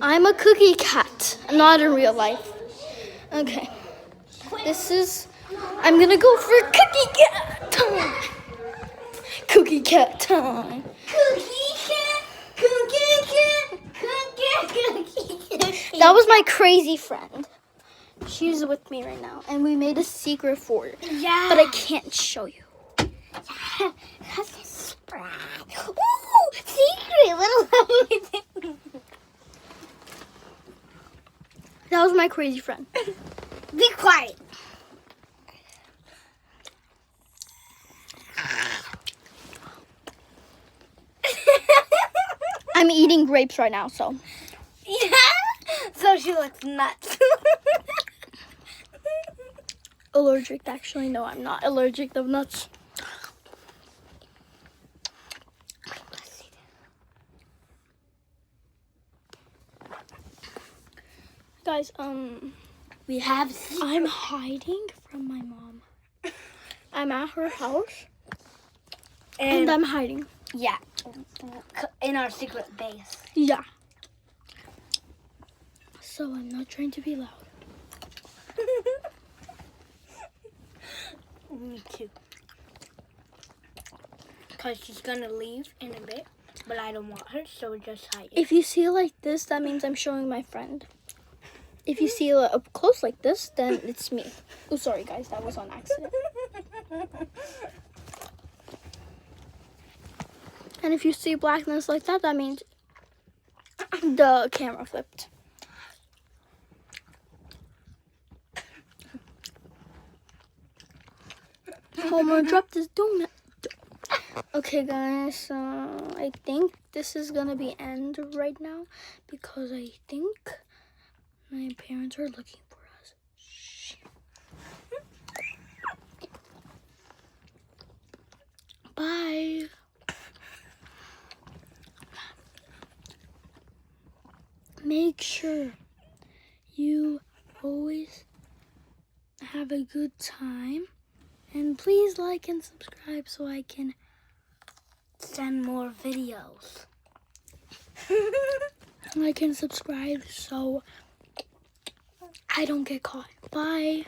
I'm a cookie cat, not in real life. Okay. I'm gonna go for cookie cat time. Cookie cat time. That was my crazy friend. She's with me right now, and we made a secret for her. Yeah. But I can't show you. Yeah. That's a surprise. Ooh, secret little thing. That was my crazy friend. Be quiet. I'm eating grapes right now, so. Yeah. So she looks nuts. Allergic, actually. No, I'm not allergic to nuts. Guys, We have. I'm hiding from my mom. I'm at her house, and I'm hiding. Yeah. In our secret base. Yeah. So I'm not trying to be loud. Me too. Because she's gonna leave in a bit, but I don't want her, so we're just hiding. If you see it like this, that means I'm showing my friend. If you see it up close like this, then it's me. Oh, sorry guys, that was on accident. And if you see blackness like that, that means the camera flipped. Homer dropped his donut. Okay, guys, I think this is gonna be end right now because I think my parents are looking for us. Shh. Bye. Make sure you always have a good time. And please like and subscribe so I can Send more videos. subscribe so I don't get caught. Bye.